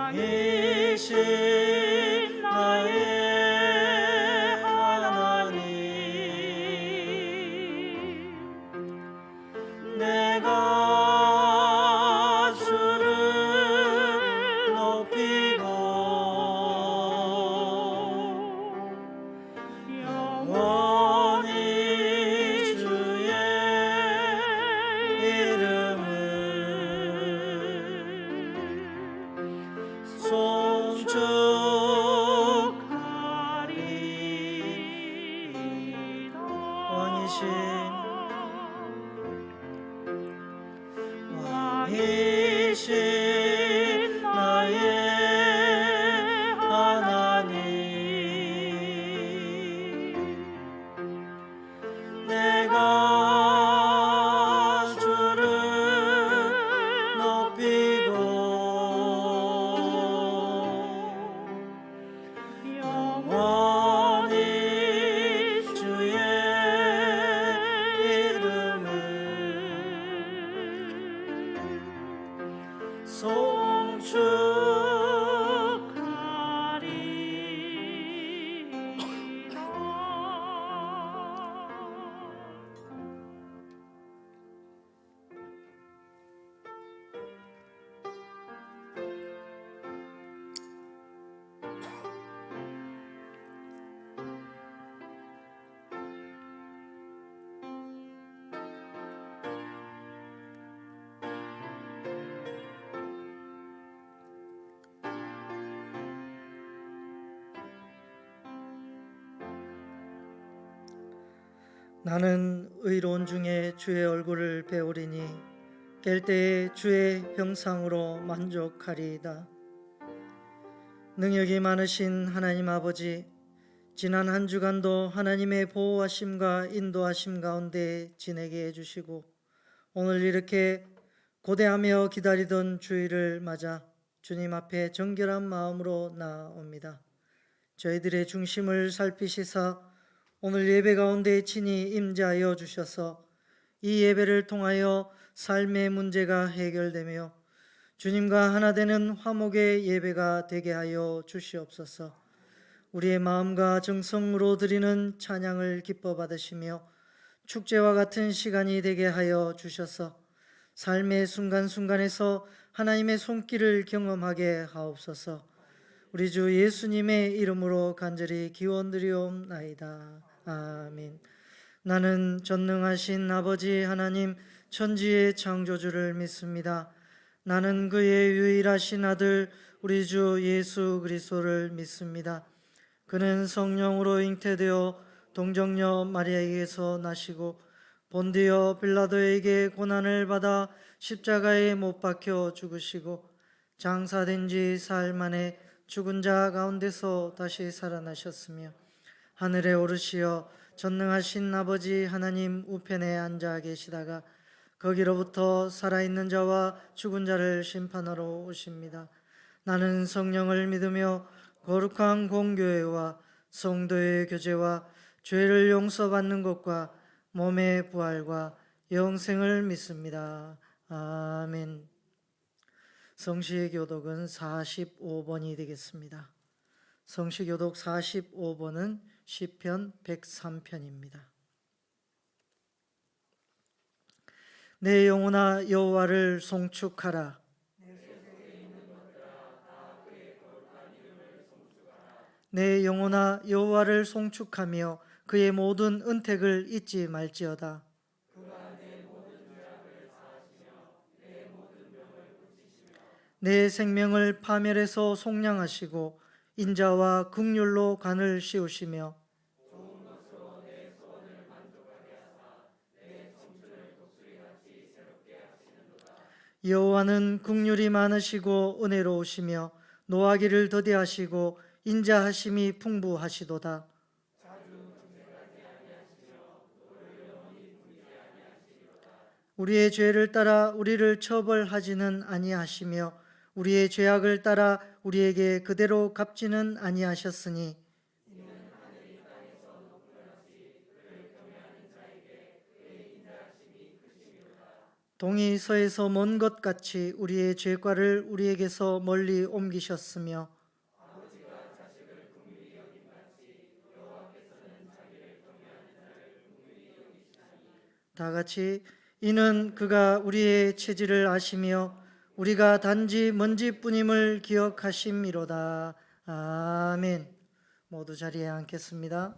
왕이신 나의 하나님, 내가 주를 높이고 영원히 주의 이름을 송축하리이다. 왕이신 나의 하나님, 내가 주를 높이고 영원히 주의 이름을 나는 의로운 중에 주의 얼굴을 배우리니 깰 때에 주의 형상으로 만족하리이다. 능력이 많으신 하나님 아버지, 지난 한 주간도 하나님의 보호하심과 인도하심 가운데 지내게 해주시고 오늘 이렇게 고대하며 기다리던 주일을 맞아 주님 앞에 정결한 마음으로 나아옵니다. 저희들의 중심을 살피시사 오늘 예배 가운데 친히 임재하여 주셔서 이 예배를 통하여 삶의 문제가 해결되며 주님과 하나 되는 화목의 예배가 되게 하여 주시옵소서. 우리의 마음과 정성으로 드리는 찬양을 기뻐 받으시며 축제와 같은 시간이 되게 하여 주셔서 삶의 순간순간에서 하나님의 손길을 경험하게 하옵소서. 우리 주 예수님의 이름으로 간절히 기원드리옵나이다. 아멘. 나는 전능하신 아버지 하나님 천지의 창조주를 믿습니다. 나는 그의 유일하신 아들 우리 주 예수 그리스도를 믿습니다. 그는 성령으로 잉태되어 동정녀 마리아에게서 나시고 본디오 빌라도에게 고난을 받아 십자가에 못 박혀 죽으시고 장사된 지 사흘 만에 죽은 자 가운데서 다시 살아나셨으며 하늘에 오르시어 전능하신 아버지 하나님 우편에 앉아 계시다가 거기로부터 살아있는 자와 죽은 자를 심판하러 오십니다. 나는 성령을 믿으며 거룩한 공교회와 성도의 교제와 죄를 용서받는 것과 몸의 부활과 영생을 믿습니다. 아멘. 성시교독은 45번이 되겠습니다. 성시교독 45번은 시편 103편입니다. 내 영혼아 여호와를 송축하라. 내 영혼아 여호와를 송축하며 그의 모든 은택을 잊지 말지어다. 내 생명을 파멸해서 속량하시고 인자와 긍휼로 간을 씌우시며 여호와는 긍휼이 많으시고 은혜로우시며 노하기를 더디하시고 인자하심이 풍부하시도다. 우리의 죄를 따라 우리를 처벌하지는 아니하시며 우리의 죄악을 따라 우리에게 그대로 갚지는 아니하셨으니 동이 서에서 먼 것 같이 우리의 죄과를 우리에게서 멀리 옮기셨으며 다 같이 이는 그가 우리의 체질을 아시며 우리가 단지 먼지뿐임을 기억하심이로다. 아멘. 모두 자리에 앉겠습니다.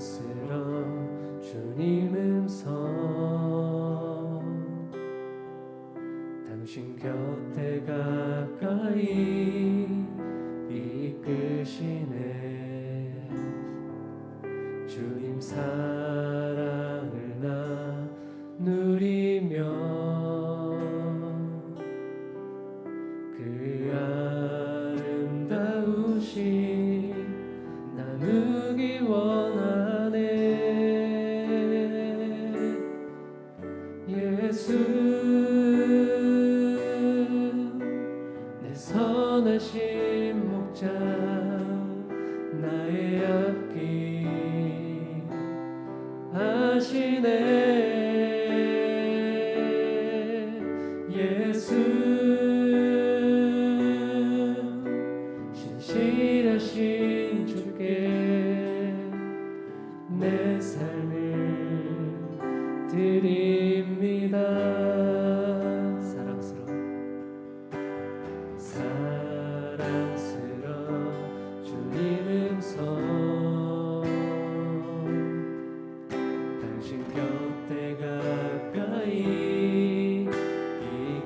사랑스러운 주님 음성 당신 곁에 가까이 이끄시네 주님 사랑을 나 누리며 그 아름다우신 나누기 원하네 예수 내 선하신 목자 나의 앞길 하시네 예수 신실하신 주께 내 삶을 드립니다 사랑스러운 주님 음성 당신 곁에 가까이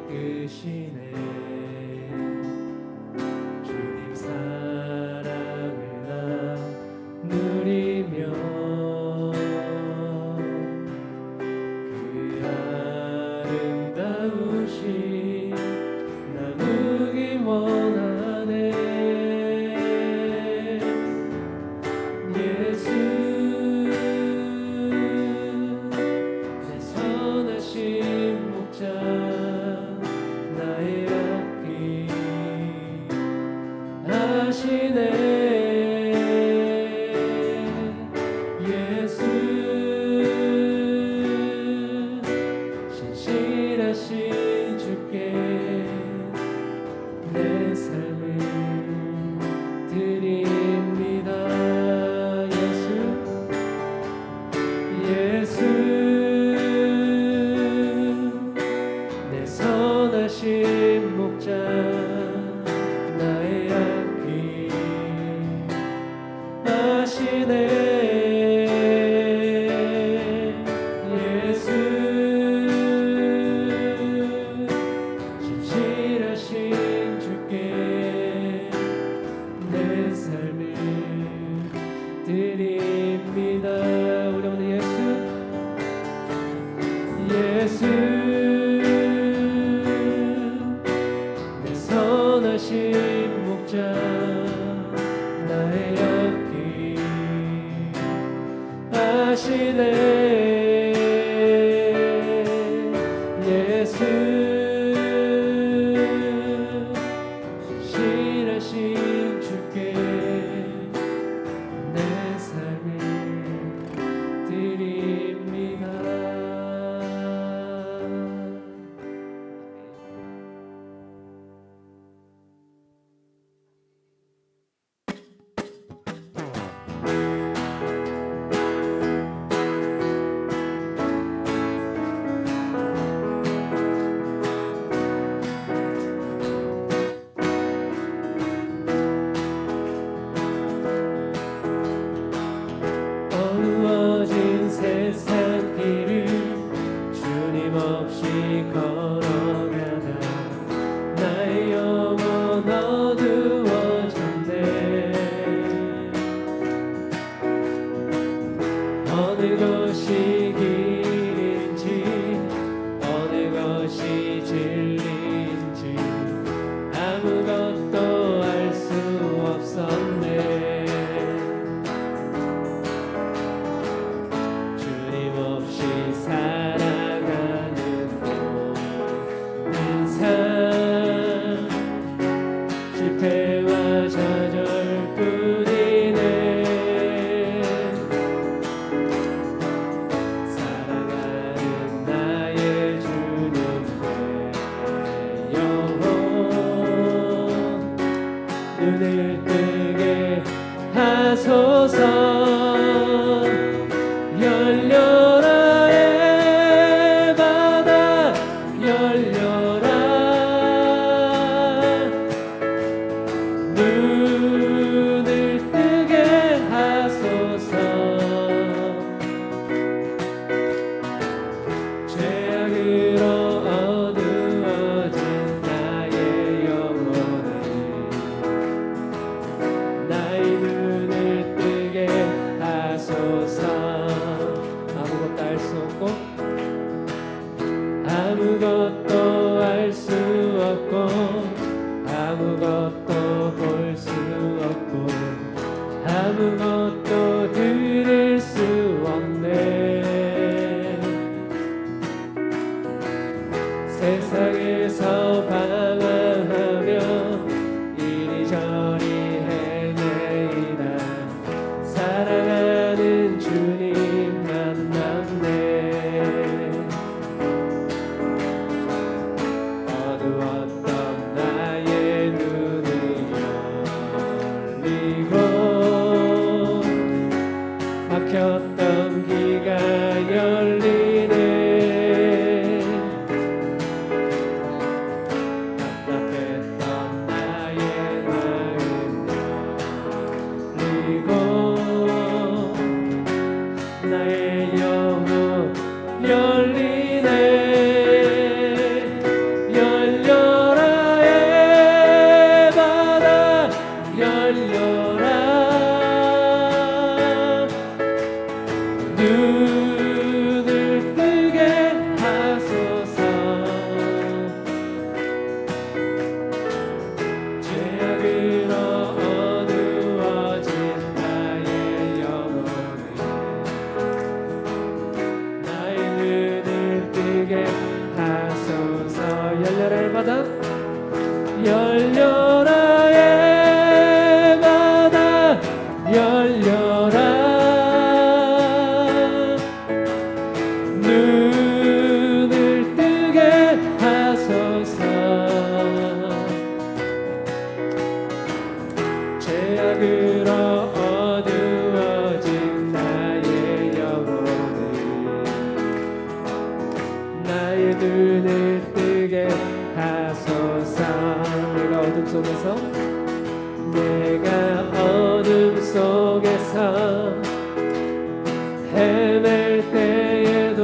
이끄시네 주님 사랑을 나 누리며 그 열리네. 열려라 에바다 열려라. 눈을 뜨게 하소서. 죄악으로 어두워진 나의 영혼을 나의 눈을 뜨게 하소서. 열려라 에바다 열려라 에바다 열려라. 눈을 뜨게 하소서. 죄악으로 어두워진 나의 영혼을 나의 눈을 뜨게 하소서. 내가 어둠 속에서 헤맬 때에도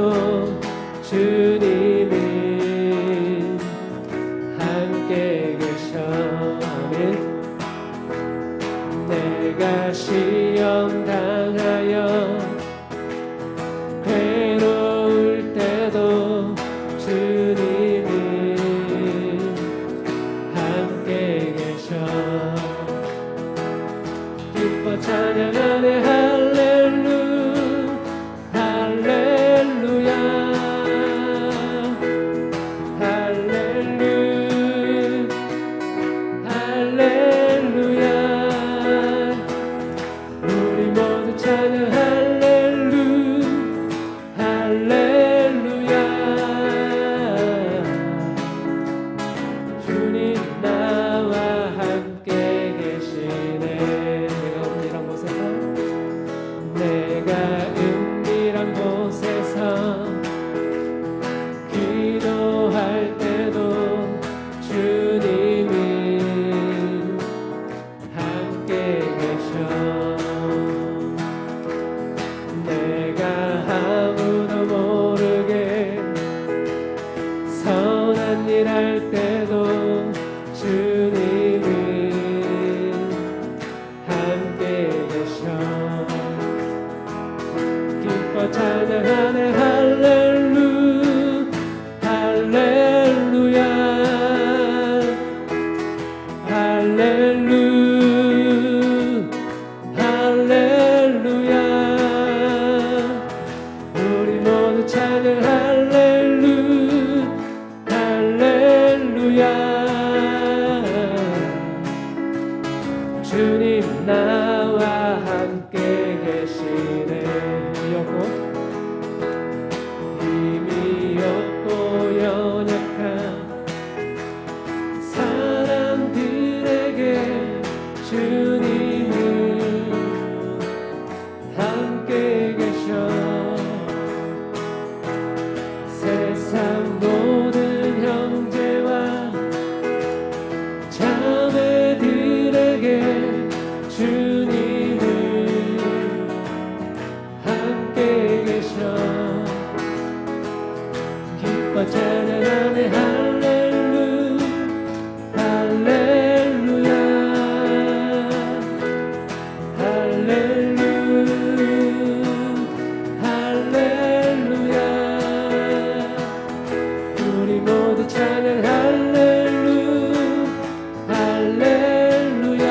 주님이 함께 계셔. 아멘. 내가 시험 당하여 괴로울 때도 주님이 함께 계셔. 기뻐 찬양하네 할렐루 할렐루야 할렐루 할렐루야. 우리 모두 찬양 할렐루 할렐루야. 주님 나와 함께 계시네. 내가 은밀한 곳에서 기도할 때도 주님이 함께 계셔. 내가 아무도 모르게 선한 일 할 때도 주님이 함께 계셔. 기뻐 찬양하네 할렐루 할렐루야 할렐루 할렐루야. 우리 모두 찬양 할렐루 할렐루야. 주님 나와 함께 계시네. 힘이 없고 연약한 사람들에게 주님은 함께 계셔. 세상 모든 형제와 자매들에게 주님은 함께 계셔. 기뻐 찬양하네 할렐루 할렐루야 할렐루 할렐루야. 우리 모두 찬양 할렐루 할렐루야.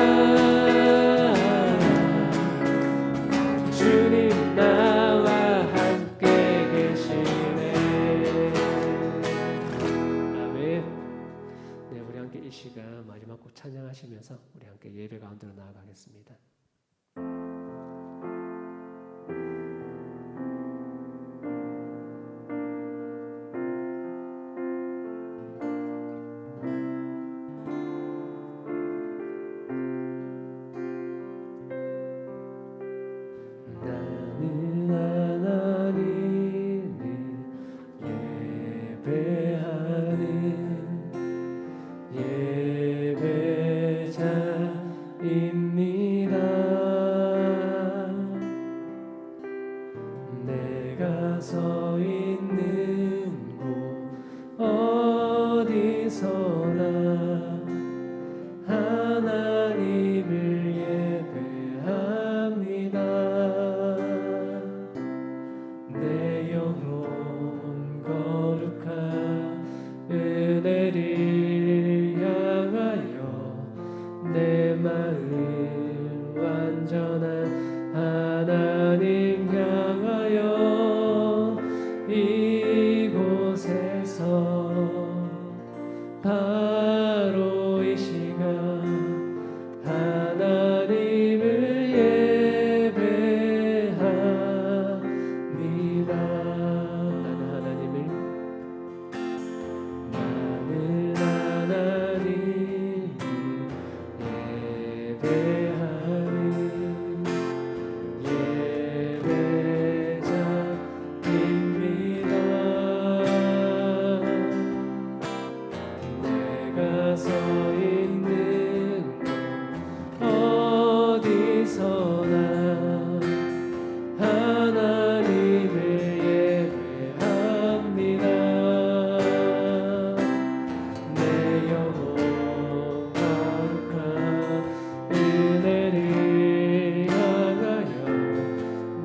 주님 나와 함께 계시네. 아멘. 네, 우리 함께 이 시간 마지막 곡 찬양하시면서 우리 함께 예배 가운데로 나아가겠습니다. 나는 하나님을 예배하는 예배자입니다. 내가 내가 서 있는 곳 어디서나 하나님을 예배합니다. 내 영혼 거룩한 은혜를 향하여 내 마음 완전한 하나님 향하여 이곳에서 바로 이 시간 하나님을 예배합니다. 나는 하나님을 예배하는 예배자입니다. 내가 서 있는 곳 어디서나 하나님을 예배합니다. 내 영혼 거룩한 은혜를 향하여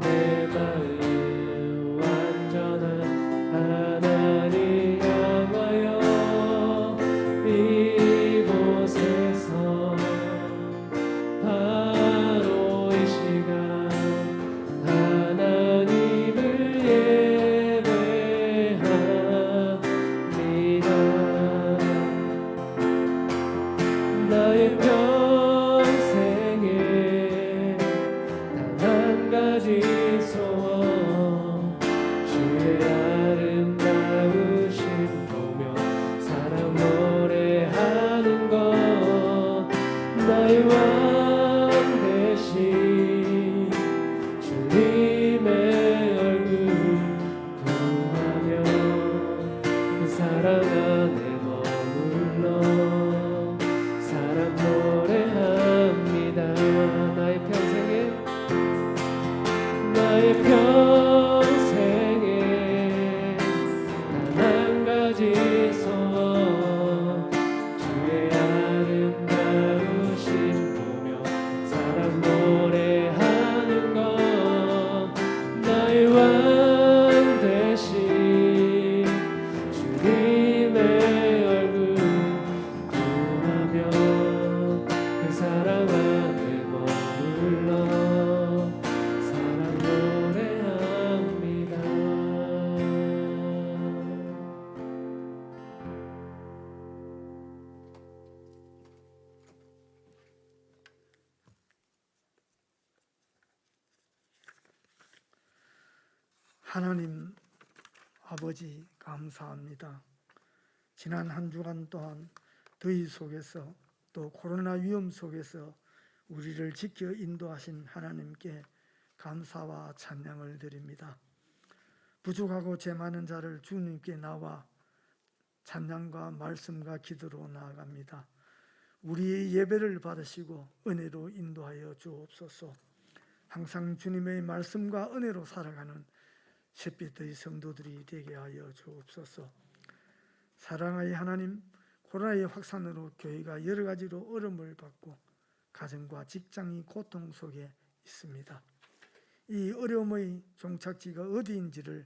내 마음 완전한 하나님 향하여 이곳에서 바로 이 시간 하나님을 예배합니다. 나의 평생에 단 한 가지 소원 주의 아름다우신 보며 사랑 노래하는 것 나의 왕 되신 주님의 얼굴 구하며 그 사랑 안에 머물러 사랑 노래합니다. 나의 평생에 단 한 가지 소원 주의 아름다우신 보며 사랑 노래하는 것 나의 왕 되신 주님의 얼굴 구하며 그 사랑 안에 머물러 사랑 노래합니다. 하나님 아버지 감사합니다. 지난 한 주간 동안 더위 속에서 또 코로나 위험 속에서 우리를 지켜 인도하신 하나님께 감사와 찬양을 드립니다. 부족하고 죄 많은 자를 주님께 나와 찬양과 말씀과 기도로 나아갑니다. 우리의 예배를 받으시고 은혜로 인도하여 주옵소서. 항상 주님의 말씀과 은혜로 살아가는 햇빛의 성도들이 되게 하여 주옵소서. 사랑의 하나님, 코로나의 확산으로 교회가 여러 가지로 어려움을 받고 가정과 직장이 고통 속에 있습니다. 이 어려움의 종착지가 어디인지를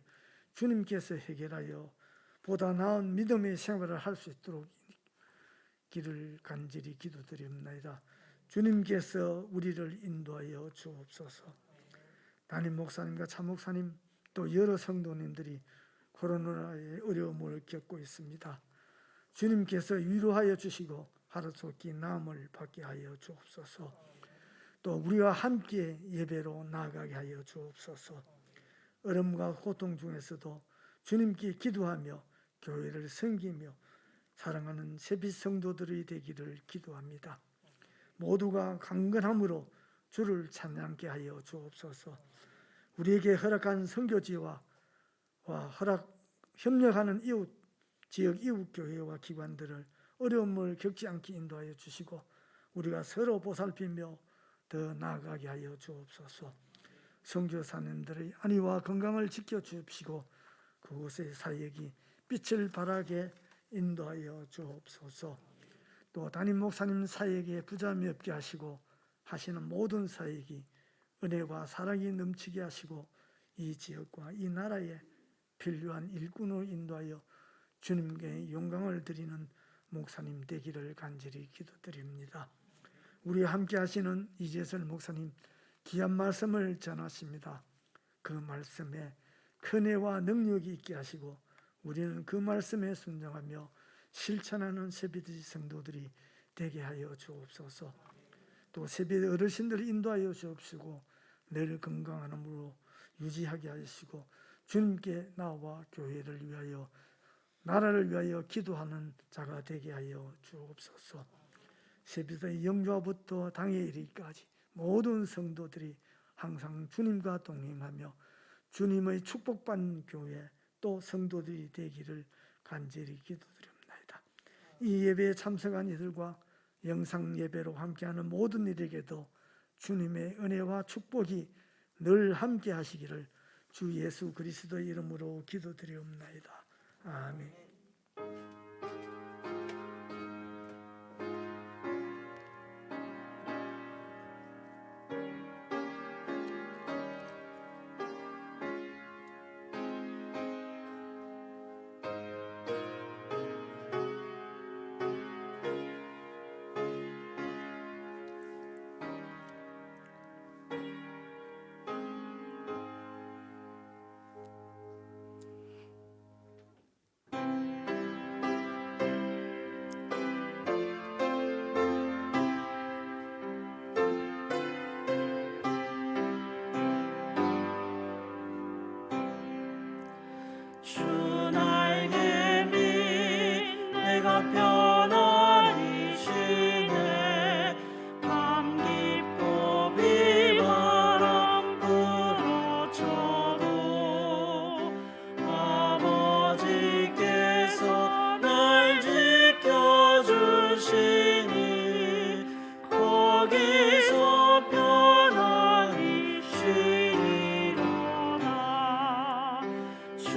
주님께서 해결하여 보다 나은 믿음의 생활을 할 수 있도록 길을 간절히 기도드립니다. 주님께서 우리를 인도하여 주옵소서. 담임 목사님과 차 목사님 또 여러 성도님들이 코로나의 어려움을 겪고 있습니다. 주님께서 위로하여 주시고 하루속히 나음을 받게 하여 주옵소서. 또 우리와 함께 예배로 나아가게 하여 주옵소서. 어려움과 고통 중에서도 주님께 기도하며 교회를 섬기며 사랑하는 새빛 성도들이 되기를 기도합니다. 모두가 강건함으로 주를 찬양케 하여 주옵소서. 우리에게 허락한 선교지와 협력하는 지역 이웃 교회와 기관들을 어려움을 겪지 않게 인도하여 주시고 우리가 서로 보살피며 더 나아가게 하여 주옵소서. 선교사님들의 안위와 건강을 지켜주옵시고 그곳의 사역이 빛을 발하게 인도하여 주옵소서. 또 담임 목사님 사역에 부담이 없게 하시고 하시는 모든 사역이 은혜와 사랑이 넘치게 하시고 이 지역과 이 나라에 필요한 일꾼으로 인도하여 주님께 영광을 드리는 목사님 되기를 간절히 기도드립니다. 우리와 함께 하시는 이재설 목사님 귀한 말씀을 전하십니다. 그 말씀에 큰애와 능력이 있게 하시고 우리는 그 말씀에 순종하며 실천하는 세비드 성도들이 되게 하여 주옵소서. 또 세비드 어르신들을 인도하여 주옵시고 늘 건강한 몸으로 유지하게 하시고 주님께 나와 교회를 위하여 나라를 위하여 기도하는 자가 되게 하여 주옵소서. 세비드의 영조부터 당에 이르기까지 모든 성도들이 항상 주님과 동행하며 주님의 축복받는 교회 또 성도들이 되기를 간절히 기도드립니다. 이 예배에 참석한 이들과 영상 예배로 함께하는 모든 이들에게도 주님의 은혜와 축복이 늘 함께 하시기를 주 예수 그리스도의 이름으로 기도드리옵나이다. 아멘. 주 나에게 믿 내가 편안히 쉬네 밤 깊고 비바람 불어쳐도 아버지께서 날 지켜주시니 거기서 편안히 쉬리로다. 주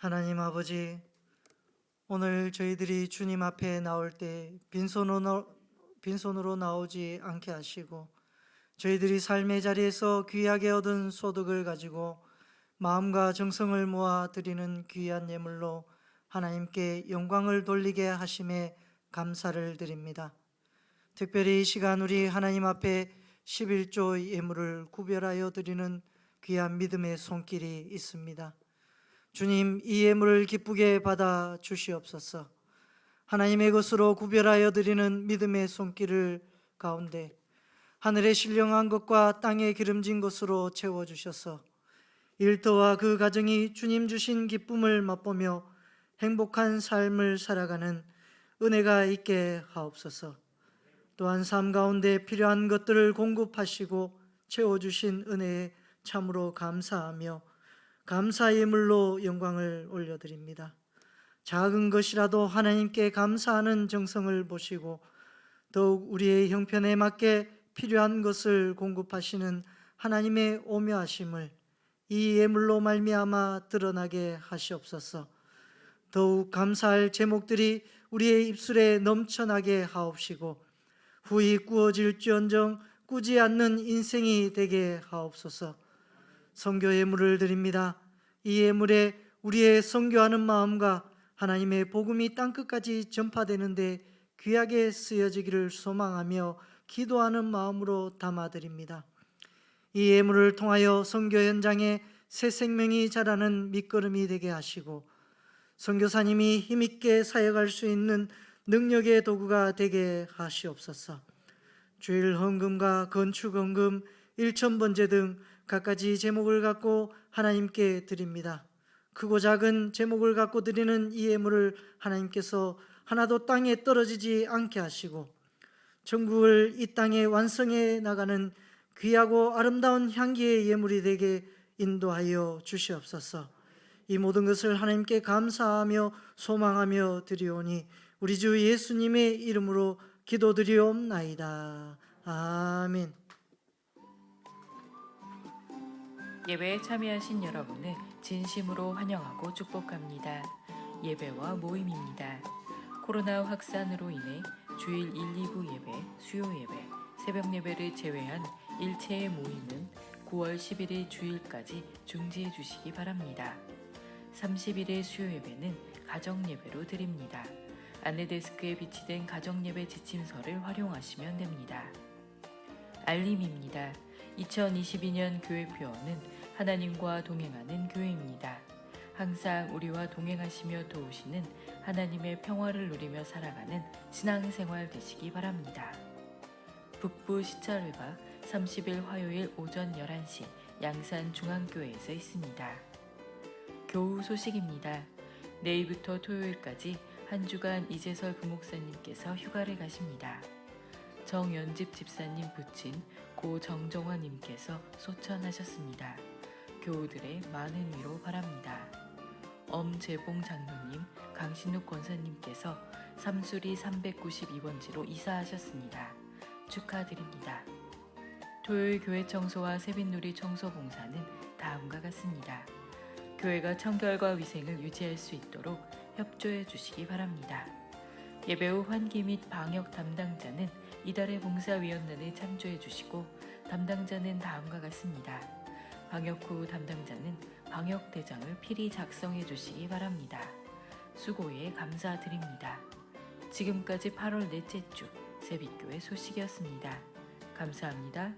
하나님 아버지, 오늘 저희들이 주님 앞에 나올 때 빈손으로 나오지 않게 하시고 저희들이 삶의 자리에서 귀하게 얻은 소득을 가지고 마음과 정성을 모아 드리는 귀한 예물로 하나님께 영광을 돌리게 하심에 감사를 드립니다. 특별히 이 시간 우리 하나님 앞에 11조 예물을 구별하여 드리는 귀한 믿음의 손길이 있습니다. 주님, 이 예물을 기쁘게 받아 주시옵소서. 하나님의 것으로 구별하여 드리는 믿음의 손길을 가운데 하늘의 신령한 것과 땅에 기름진 것으로 채워주셔서 일터와 그 가정이 주님 주신 기쁨을 맛보며 행복한 삶을 살아가는 은혜가 있게 하옵소서. 또한 삶 가운데 필요한 것들을 공급하시고 채워주신 은혜에 참으로 감사하며 감사 예물로 영광을 올려드립니다. 작은 것이라도 하나님께 감사하는 정성을 보시고 더욱 우리의 형편에 맞게 필요한 것을 공급하시는 하나님의 오묘하심을 이 예물로 말미암아 드러나게 하시옵소서. 더욱 감사할 제목들이 우리의 입술에 넘쳐나게 하옵시고 후이 꾸어질지언정 꾸지 않는 인생이 되게 하옵소서. 선교 예물을 드립니다. 이 예물에 우리의 선교하는 마음과 하나님의 복음이 땅끝까지 전파되는데 귀하게 쓰여지기를 소망하며 기도하는 마음으로 담아드립니다. 이 예물을 통하여 선교 현장에 새 생명이 자라는 밑거름이 되게 하시고 선교사님이 힘있게 사역할 수 있는 능력의 도구가 되게 하시옵소서. 주일 헌금과 건축 헌금, 일천번제 등 갖가지 제목을 갖고 하나님께 드립니다. 크고 작은 제목을 갖고 드리는 이 예물을 하나님께서 하나도 땅에 떨어지지 않게 하시고 천국을 이 땅에 완성해 나가는 귀하고 아름다운 향기의 예물이 되게 인도하여 주시옵소서. 이 모든 것을 하나님께 감사하며 소망하며 드리오니 우리 주 예수님의 이름으로 기도드리옵나이다. 아멘. 예배에 참여하신 여러분을 진심으로 환영하고 축복합니다. 예배와 모임입니다. 코로나 확산으로 인해 주일 1, 2부 예배, 수요 예배, 새벽 예배를 제외한 일체의 모임은 9월 11일 주일까지 중지해 주시기 바랍니다. 30일의 수요 예배는 가정 예배로 드립니다. 안내 데스크에 비치된 가정 예배 지침서를 활용하시면 됩니다. 알림입니다. 2022년 교회 표어는 하나님과 동행하는 교회입니다. 항상 우리와 동행하시며 도우시는 하나님의 평화를 누리며 살아가는 신앙생활 되시기 바랍니다. 북부 시찰회가 30일 화요일 오전 11시 양산 중앙교회에서 있습니다. 교우 소식입니다. 내일부터 토요일까지 한 주간 이재설 부목사님께서 휴가를 가십니다. 정연집 집사님 부친 고 정정화님께서 소천하셨습니다. 교우들의 많은 위로 바랍니다. 엄재봉 장로님, 강신욱 권사님께서 삼수리 392번지로 이사하셨습니다. 축하드립니다. 토요일 교회 청소와 세빛누리 청소 봉사는 다음과 같습니다. 교회가 청결과 위생을 유지할 수 있도록 협조해 주시기 바랍니다. 예배 후 환기 및 방역 담당자는 이달의 봉사위원단에 참조해 주시고 담당자는 다음과 같습니다. 방역 후 담당자는 방역대장을 필히 작성해 주시기 바랍니다. 수고에 감사드립니다. 지금까지 8월 넷째 주 새빛교회 소식이었습니다. 감사합니다.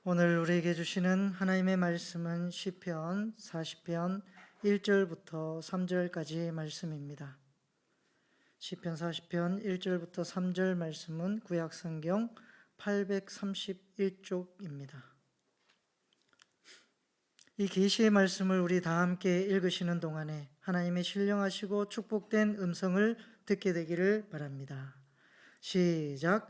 오늘 우리에게 주시는 하나님의 말씀은 시편 40편 1절부터 3절까지 말씀입니다. 시편 40편 1절부터 3절 말씀은 구약 성경 831쪽입니다. 이 계시의 말씀을 우리 다 함께 읽으시는 동안에 하나님의 신령하시고 축복된 음성을 듣게 되기를 바랍니다. 시작.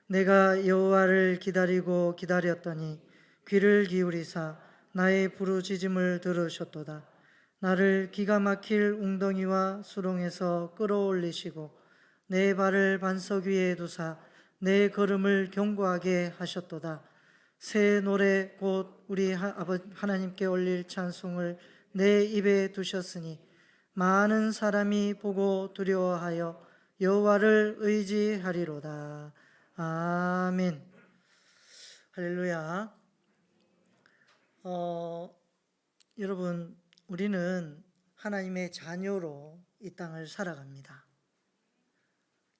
내가 여호와를 기다리고 기다렸더니 귀를 기울이사 나의 부르짖음을 들으셨도다. 나를 기가 막힐 웅덩이와 수렁에서 끌어올리시고 내 발을 반석 위에 두사 내 걸음을 견고하게 하셨도다. 새 노래 곧 우리 하나님께 올릴 찬송을 내 입에 두셨으니 많은 사람이 보고 두려워하여 여호와를 의지하리로다. 아멘. 할렐루야. 여러분, 우리는 하나님의 자녀로 이 땅을 살아갑니다.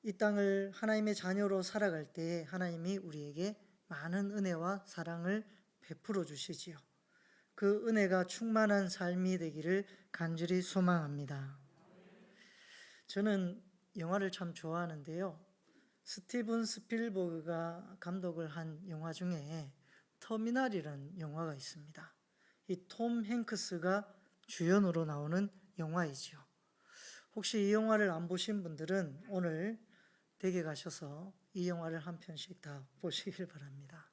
이 땅을 하나님의 자녀로 살아갈 때 하나님이 우리에게 많은 은혜와 사랑을 베풀어 주시지요. 그 은혜가 충만한 삶이 되기를 간절히 소망합니다. 저는 영화를 참 좋아하는데요. 스티븐 스필버그가 감독을 한 영화 중에 터미널이라는 영화가 있습니다. 이 톰 행크스가 주연으로 나오는 영화이지요. 혹시 이 영화를 안 보신 분들은 오늘 댁에 가셔서 이 영화를 한 편씩 다 보시길 바랍니다.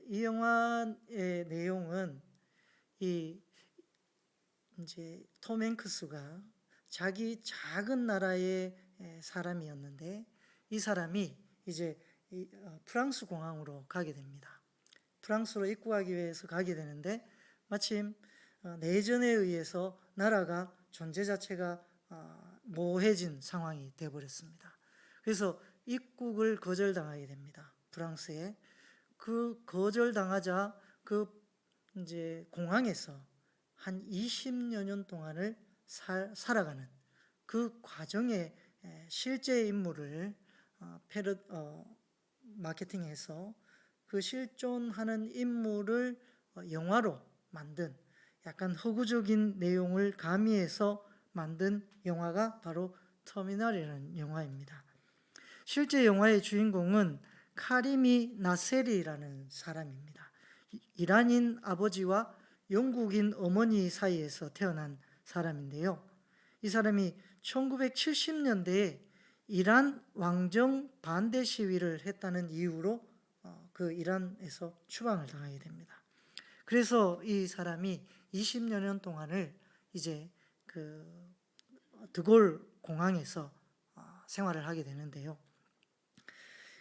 이 영화의 내용은 이제 톰 행크스가 자기 작은 나라의 사람이었는데 이 사람이 이제 프랑스 공항으로 가게 됩니다. 프랑스로 입국하기 위해서 가게 되는데 마침 내전에 의해서 나라가 존재 자체가 모호해진 상황이 되어버렸습니다. 그래서 입국을 거절당하게 됩니다. 프랑스에. 그 거절당하자 그 이제 공항에서 한 20여 년 동안을 살아가는 그 과정의 실제 인물을 마케팅해서 그 실존하는 인물을 영화로 만든 약간 허구적인 내용을 가미해서 만든 영화가 바로 터미널이라는 영화입니다. 실제 영화의 주인공은 카리미 나세리라는 사람입니다. 이란인 아버지와 영국인 어머니 사이에서 태어난 사람인데요. 이 사람이 1970년대에 이란 왕정 반대 시위를 했다는 이유로 그 이란에서 추방을 당하게 됩니다. 그래서 이 사람이 20여 년 동안을 이제 그 드골 공항에서 생활을 하게 되는데요.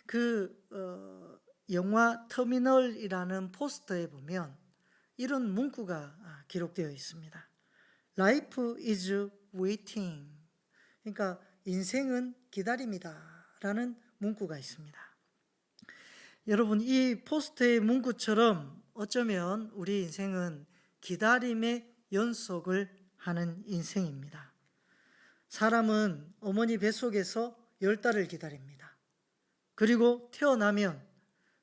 그 영화 터미널이라는 포스터에 보면 이런 문구가 기록되어 있습니다. Life is waiting. 그러니까 인생은 기다림이다 라는 문구가 있습니다. 여러분, 이 포스터의 문구처럼 어쩌면 우리 인생은 기다림의 연속을 하는 인생입니다. 사람은 어머니 뱃속에서 10달을 기다립니다. 그리고 태어나면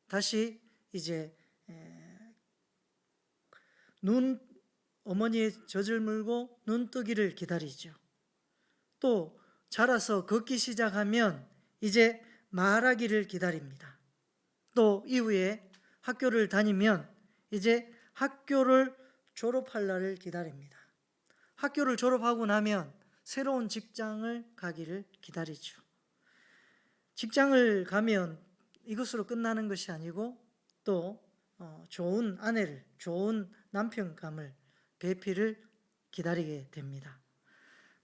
다시 이제 어머니의 젖을 물고 눈 뜨기를 기다리죠. 또 자라서 걷기 시작하면 이제 말하기를 기다립니다. 또 이후에 학교를 다니면 이제 학교를 졸업할 날을 기다립니다. 학교를 졸업하고 나면 새로운 직장을 가기를 기다리죠. 직장을 가면 이것으로 끝나는 것이 아니고 또 좋은 아내를, 좋은 남편감을, 배필을 기다리게 됩니다.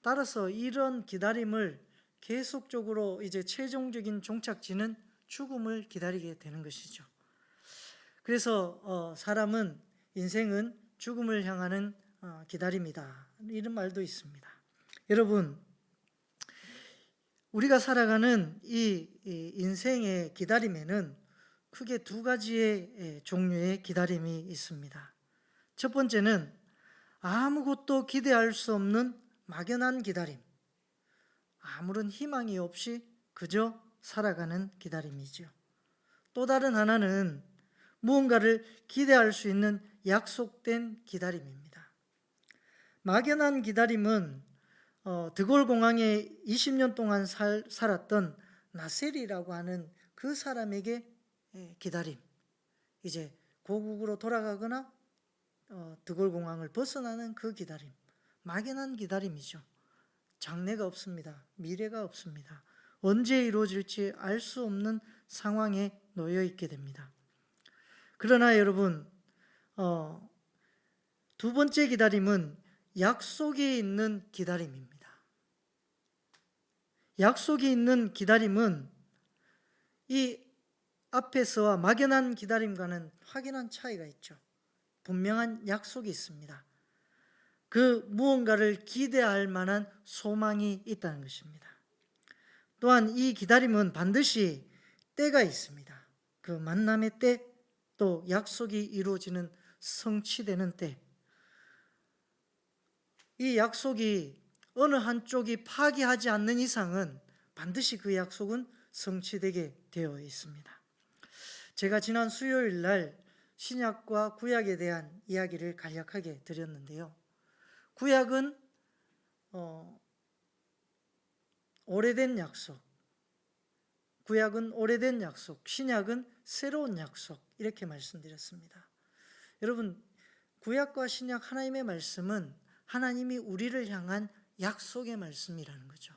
따라서 이런 기다림을 계속적으로 이제 최종적인 종착지는 죽음을 기다리게 되는 것이죠. 그래서 사람은 인생은 죽음을 향하는 기다림이다, 이런 말도 있습니다. 여러분, 우리가 살아가는 이 인생의 기다림에는 크게 두 가지의 종류의 기다림이 있습니다. 첫 번째는 아무것도 기대할 수 없는 막연한 기다림, 아무런 희망이 없이 그저 살아가는 기다림이죠. 또 다른 하나는 무언가를 기대할 수 있는 약속된 기다림입니다. 막연한 기다림은 드골 공항에 20년 동안 살았던 나셀이라고 하는 그 사람에게 기다림, 이제 고국으로 돌아가거나 드골 공항을 벗어나는 그 기다림, 막연한 기다림이죠. 장래가 없습니다. 미래가 없습니다. 언제 이루어질지 알 수 없는 상황에 놓여 있게 됩니다. 그러나 여러분, 두 번째 기다림은 약속이 있는 기다림입니다. 약속이 있는 기다림은 이 앞에서와 막연한 기다림과는 확연한 차이가 있죠. 분명한 약속이 있습니다. 그 무언가를 기대할 만한 소망이 있다는 것입니다. 또한 이 기다림은 반드시 때가 있습니다. 그 만남의 때, 또 약속이 이루어지는 성취되는 때, 이 약속이 어느 한쪽이 파기하지 않는 이상은 반드시 그 약속은 성취되게 되어 있습니다. 제가 지난 수요일 날 신약과 구약에 대한 이야기를 간략하게 드렸는데요. 구약은 오래된 약속, 구약은 오래된 약속, 신약은 새로운 약속, 이렇게 말씀드렸습니다. 여러분, 구약과 신약 하나님의 말씀은 하나님이 우리를 향한 약속의 말씀이라는 거죠.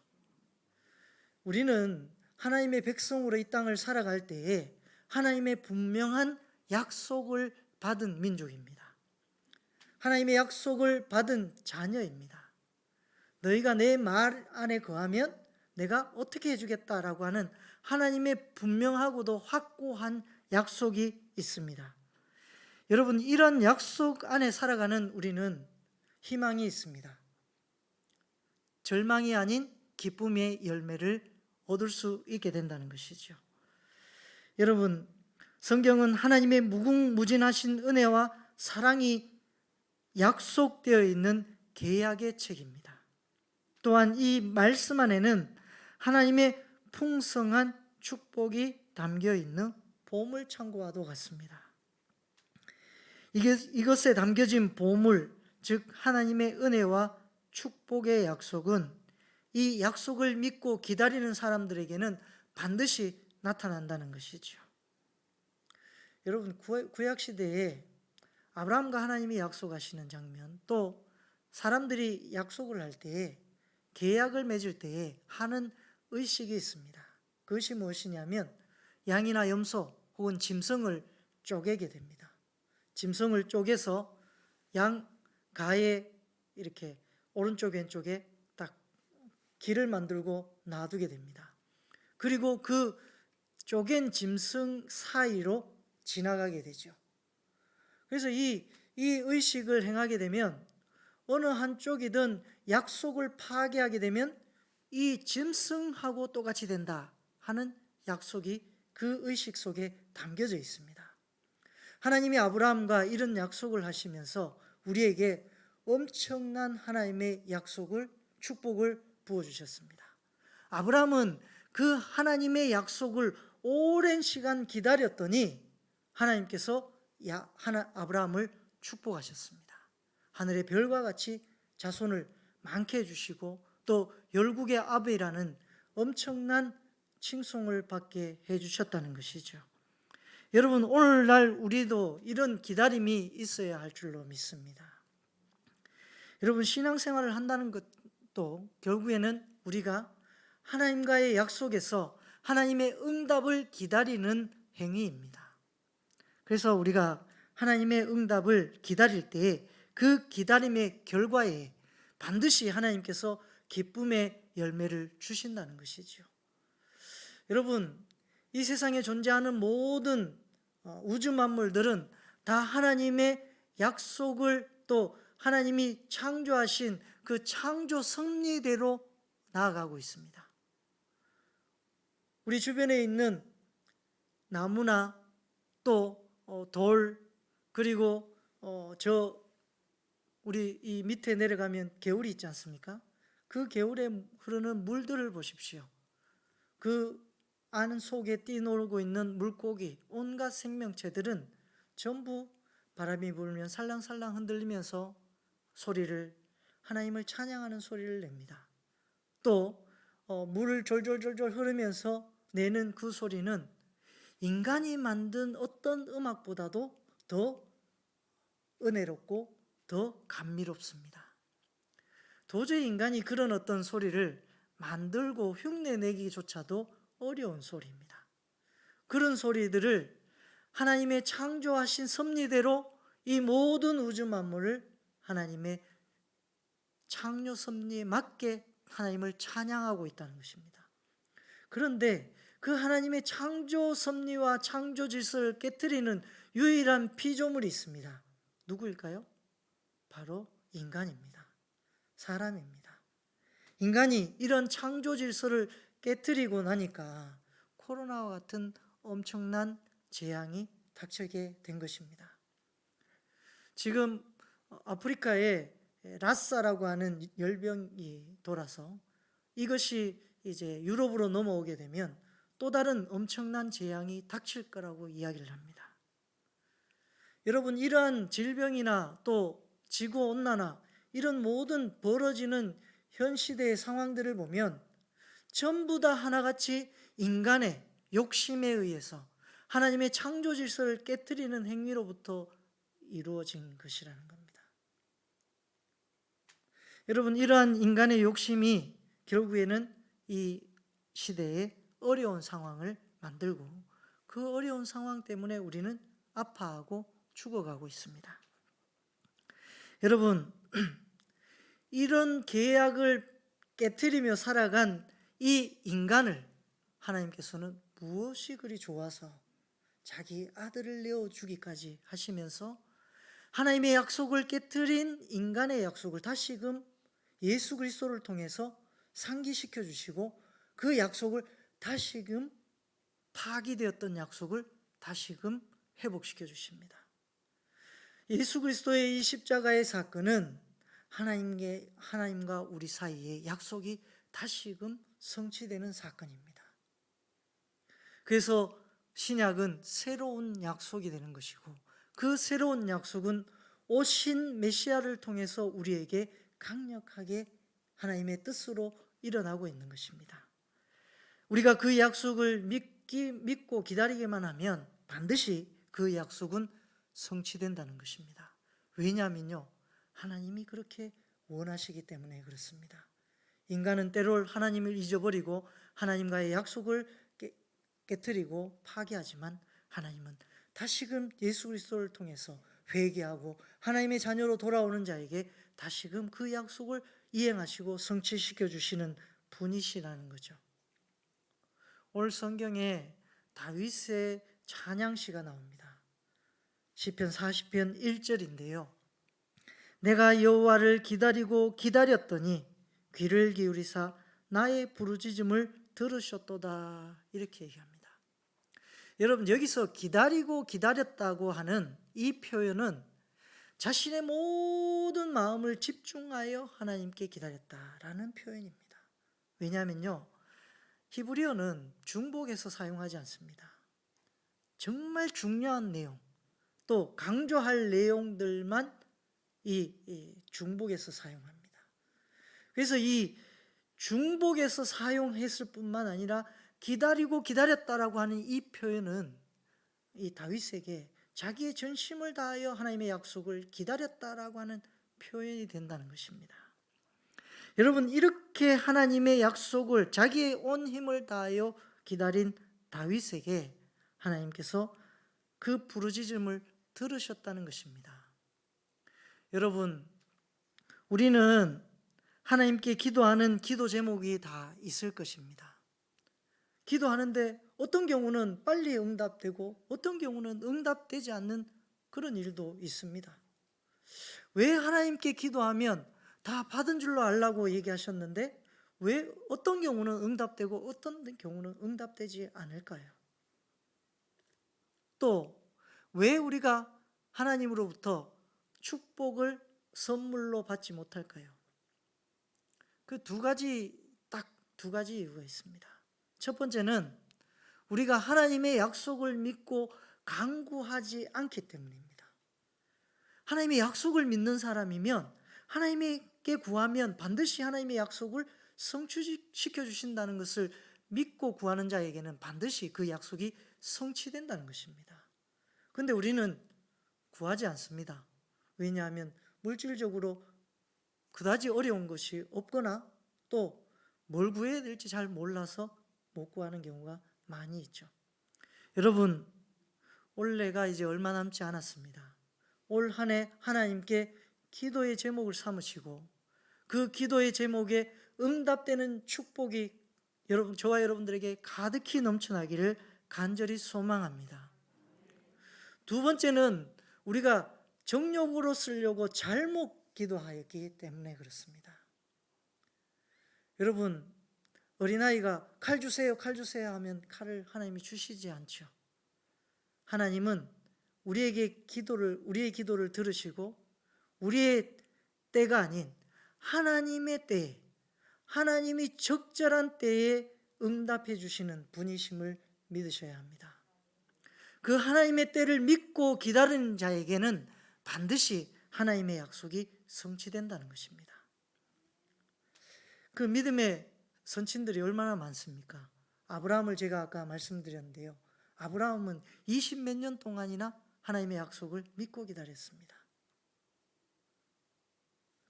우리는 하나님의 백성으로 이 땅을 살아갈 때에 하나님의 분명한 약속을 받은 민족입니다. 하나님의 약속을 받은 자녀입니다. 너희가 내 말 안에 거하면 내가 어떻게 해주겠다라고 하는 하나님의 분명하고도 확고한 약속이 있습니다. 여러분, 이런 약속 안에 살아가는 우리는 희망이 있습니다. 절망이 아닌 기쁨의 열매를 얻을 수 있게 된다는 것이죠. 여러분, 성경은 하나님의 무궁무진하신 은혜와 사랑이 약속되어 있는 계약의 책입니다. 또한 이 말씀 안에는 하나님의 풍성한 축복이 담겨 있는 보물창고와도 같습니다. 이것에 담겨진 보물, 즉 하나님의 은혜와 축복의 약속은 이 약속을 믿고 기다리는 사람들에게는 반드시 나타난다는 것이죠. 여러분, 구약 시대에 아브라함과 하나님이 약속하시는 장면, 또 사람들이 약속을 할 때에, 계약을 맺을 때에 하는 의식이 있습니다. 그것이 무엇이냐면 양이나 염소 혹은 짐승을 쪼개게 됩니다. 짐승을 쪼개서 양 가에 이렇게 오른쪽 왼쪽에 딱 길을 만들고 놔두게 됩니다. 그리고 그 쪼갠 짐승 사이로 지나가게 되죠. 그래서 이 의식을 행하게 되면 어느 한쪽이든 약속을 파괴하게 되면 이 짐승하고 똑같이 된다 하는 약속이 그 의식 속에 담겨져 있습니다. 하나님이 아브라함과 이런 약속을 하시면서 우리에게 엄청난 하나님의 약속을, 축복을 부어주셨습니다. 아브라함은 그 하나님의 약속을 오랜 시간 기다렸더니 하나님께서 아브라함을 축복하셨습니다. 하늘의 별과 같이 자손을 많게 해주시고 또 열국의 아버지라는 엄청난 칭송을 받게 해주셨다는 것이죠. 여러분, 오늘날 우리도 이런 기다림이 있어야 할 줄로 믿습니다. 여러분, 신앙생활을 한다는 것도 결국에는 우리가 하나님과의 약속에서 하나님의 응답을 기다리는 행위입니다. 그래서 우리가 하나님의 응답을 기다릴 때에 그 기다림의 결과에 반드시 하나님께서 기쁨의 열매를 주신다는 것이죠. 여러분, 이 세상에 존재하는 모든 우주 만물들은 다 하나님의 약속을, 또 하나님이 창조하신 그 창조 섭리대로 나아가고 있습니다. 우리 주변에 있는 나무나 또 돌, 그리고 우리 이 밑에 내려가면 개울이 있지 않습니까? 그 개울에 흐르는 물들을 보십시오. 그 안 속에 뛰놀고 있는 물고기, 온갖 생명체들은 전부 바람이 불면 살랑살랑 흔들리면서 하나님을 찬양하는 소리를 냅니다. 또 물을 졸졸졸졸 흐르면서 내는 그 소리는 인간이 만든 어떤 음악보다도 더 은혜롭고 더 감미롭습니다. 도저히 인간이 그런 어떤 소리를 만들고 흉내내기조차도 어려운 소리입니다. 그런 소리들을 하나님의 창조하신 섭리대로 이 모든 우주 만물을 하나님의 창조 섭리에 맞게 하나님을 찬양하고 있다는 것입니다. 그런데 그 하나님의 창조 섭리와 창조 질서를 깨트리는 유일한 피조물이 있습니다. 누구일까요? 바로 인간입니다. 사람입니다. 인간이 이런 창조 질서를 깨트리고 나니까 코로나와 같은 엄청난 재앙이 닥치게 된 것입니다. 지금 아프리카에 라사라고 하는 열병이 돌아서 이것이 이제 유럽으로 넘어오게 되면 또 다른 엄청난 재앙이 닥칠 거라고 이야기를 합니다. 여러분, 이러한 질병이나 또 지구온난화, 이런 모든 벌어지는 현 시대의 상황들을 보면 전부 다 하나같이 인간의 욕심에 의해서 하나님의 창조 질서를 깨트리는 행위로부터 이루어진 것이라는 겁니다. 여러분, 이러한 인간의 욕심이 결국에는 이 시대에 어려운 상황을 만들고 그 어려운 상황 때문에 우리는 아파하고 죽어가고 있습니다. 여러분, 이런 계약을 깨트리며 살아간 이 인간을 하나님께서는 무엇이 그리 좋아서 자기 아들을 내어주기까지 하시면서 하나님의 약속을 깨트린 인간의 약속을 다시금 예수 그리스도를 통해서 상기시켜 주시고 그 약속을 다시금 파기되었던 약속을 다시금 회복시켜 주십니다. 예수 그리스도의 이 십자가의 사건은 하나님과 우리 사이의 약속이 다시금 성취되는 사건입니다. 그래서 신약은 새로운 약속이 되는 것이고 그 새로운 약속은 오신 메시아를 통해서 우리에게 강력하게 하나님의 뜻으로 일어나고 있는 것입니다. 우리가 그 약속을 믿고 기다리기만 하면 반드시 그 약속은 성취된다는 것입니다. 왜냐하면요, 하나님이 그렇게 원하시기 때문에 그렇습니다. 인간은 때로 하나님을 잊어버리고 하나님과의 약속을 깨트리고 파괴하지만 하나님은 다시금 예수 그리스도를 통해서 회개하고 하나님의 자녀로 돌아오는 자에게 다시금 그 약속을 이행하시고 성취시켜 주시는 분이시라는 거죠. 오늘 성경에 다윗의 찬양시가 나옵니다. 시편 40편 1절인데요. 내가 여호와를 기다리고 기다렸더니 귀를 기울이사 나의 부르짖음을 들으셨도다, 이렇게 얘기합니다. 여러분, 여기서 기다리고 기다렸다고 하는 이 표현은 자신의 모든 마음을 집중하여 하나님께 기다렸다라는 표현입니다. 왜냐하면요, 히브리어는 중복해서 사용하지 않습니다. 정말 중요한 내용, 또 강조할 내용들만 이 중복해서 사용합니다. 그래서 이 중복해서 사용했을 뿐만 아니라 기다리고 기다렸다라고 하는 이 표현은 이 다윗에게 자기의 전심을 다하여 하나님의 약속을 기다렸다라고 하는 표현이 된다는 것입니다. 여러분, 이렇게 하나님의 약속을 자기의 온 힘을 다하여 기다린 다윗에게 하나님께서 그 부르짖음을 들으셨다는 것입니다. 여러분, 우리는 하나님께 기도하는 기도 제목이 다 있을 것입니다. 기도하는데 어떤 경우는 빨리 응답되고 어떤 경우는 응답되지 않는 그런 일도 있습니다. 왜 하나님께 기도하면 다 받은 줄로 알라고 얘기하셨는데 왜 어떤 경우는 응답되고 어떤 경우는 응답되지 않을까요? 또 왜 우리가 하나님으로부터 축복을 선물로 받지 못할까요? 그 딱 두 가지 이유가 있습니다. 첫 번째는 우리가 하나님의 약속을 믿고 강구하지 않기 때문입니다. 하나님의 약속을 믿는 사람이면 하나님께 구하면 반드시 하나님의 약속을 성취시켜 주신다는 것을 믿고 구하는 자에게는 반드시 그 약속이 성취된다는 것입니다. 그런데 우리는 구하지 않습니다. 왜냐하면 물질적으로 그다지 어려운 것이 없거나 또 뭘 구해야 될지 잘 몰라서 못 구하는 경우가 많이 있죠. 여러분, 올해가 이제 얼마 남지 않았습니다. 올 한 해 하나님께 기도의 제목을 삼으시고 그 기도의 제목에 응답되는 축복이 저와 여러분들에게 가득히 넘쳐나기를 간절히 소망합니다. 두 번째는 우리가 정욕으로 쓰려고 잘못 기도하였기 때문에 그렇습니다. 여러분, 어린아이가 칼 주세요, 칼 주세요 하면 칼을 하나님이 주시지 않죠. 하나님은 우리의 기도를 들으시고 우리의 때가 아닌 하나님의 때에, 하나님이 적절한 때에 응답해 주시는 분이심을 믿으셔야 합니다. 그 하나님의 때를 믿고 기다리는 자에게는 반드시 하나님의 약속이 성취된다는 것입니다. 그 믿음의 선친들이 얼마나 많습니까? 아브라함을 제가 아까 말씀드렸는데요. 아브라함은 20몇 년 동안이나 하나님의 약속을 믿고 기다렸습니다.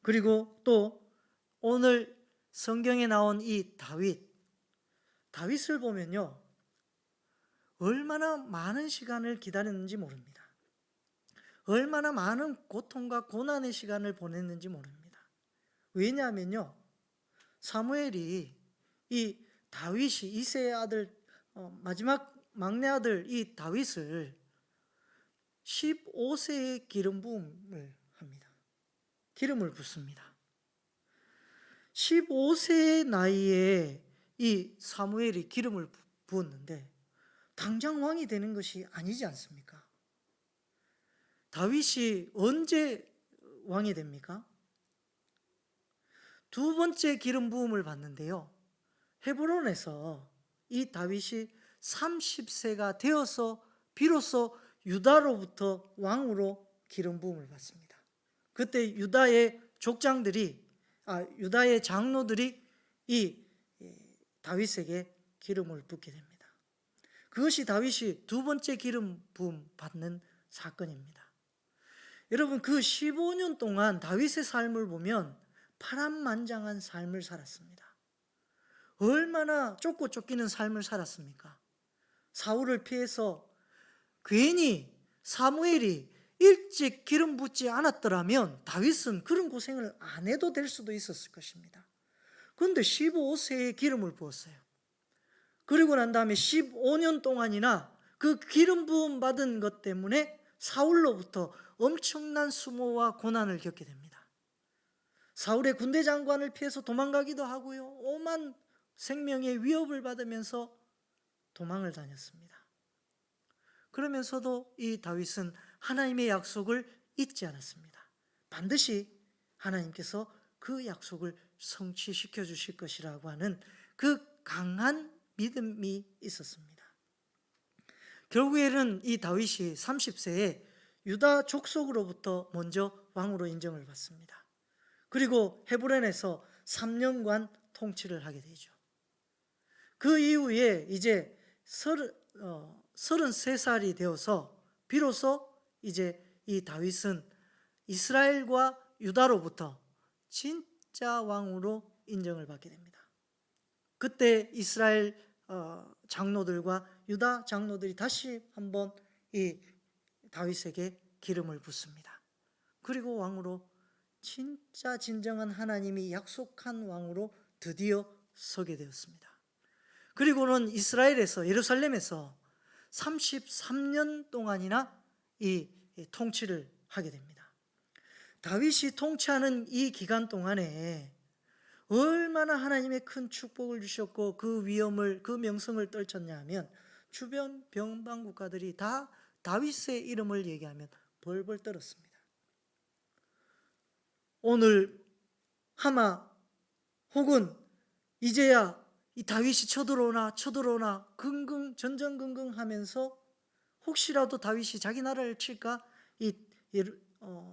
그리고 또 오늘 성경에 나온 이 다윗을 보면요, 얼마나 많은 시간을 기다렸는지 모릅니다. 얼마나 많은 고통과 고난의 시간을 보냈는지 모릅니다. 왜냐하면요, 사무엘이 이 다윗이 이새의 아들, 마지막 막내 아들 이 다윗을 15세에 기름 부음을 합니다. 기름을 붓습니다. 15세의 나이에 이 사무엘이 기름을 부었는데 당장 왕이 되는 것이 아니지 않습니까? 다윗이 언제 왕이 됩니까? 두 번째 기름 부음을 받는데요, 헤브론에서 이 다윗이 30세가 되어서 비로소 유다로부터 왕으로 기름 부음을 받습니다. 그때 유다의 장로들이 이 다윗에게 기름을 붓게 됩니다. 그것이 다윗이 두 번째 기름 부음 받는 사건입니다. 여러분, 그 15년 동안 다윗의 삶을 보면 파란만장한 삶을 살았습니다. 얼마나 쫓고 쫓기는 삶을 살았습니까? 사울을 피해서 괜히 사무엘이 일찍 기름 붓지 않았더라면 다윗은 그런 고생을 안 해도 될 수도 있었을 것입니다. 그런데 15세에 기름을 부었어요. 그리고 난 다음에 15년 동안이나 그 기름 부음 받은 것 때문에 사울로부터 엄청난 수모와 고난을 겪게 됩니다. 사울의 군대 장관을 피해서 도망가기도 하고요, 오만 생명의 위협을 받으면서 도망을 다녔습니다. 그러면서도 이 다윗은 하나님의 약속을 잊지 않았습니다. 반드시 하나님께서 그 약속을 성취시켜 주실 것이라고 하는 그 강한 믿음이 있었습니다. 결국에는 이 다윗이 30세에 유다 족속으로부터 먼저 왕으로 인정을 받습니다. 그리고 헤브론에서 3년간 통치를 하게 되죠. 그 이후에 이제 33살이 되어서 비로소 이제 이 다윗은 이스라엘과 유다로부터 진짜 왕으로 인정을 받게 됩니다. 그때 이스라엘 장로들과 유다 장로들이 다시 한번 이 다윗에게 기름을 붓습니다. 그리고 왕으로 진짜 진정한 하나님이 약속한 왕으로 드디어 서게 되었습니다. 그리고는 이스라엘에서, 예루살렘에서 33년 동안이나 이 통치를 하게 됩니다. 다윗이 통치하는 이 기간 동안에 얼마나 하나님의 큰 축복을 주셨고 그 위엄을, 그 명성을 떨쳤냐 하면 주변 변방 국가들이 다 다윗의 이름을 얘기하면 벌벌 떨었습니다. 오늘 하마 혹은 이제야 이 다윗이 쳐들어오나 전전긍긍 하면서 혹시라도 다윗이 자기 나라를 칠까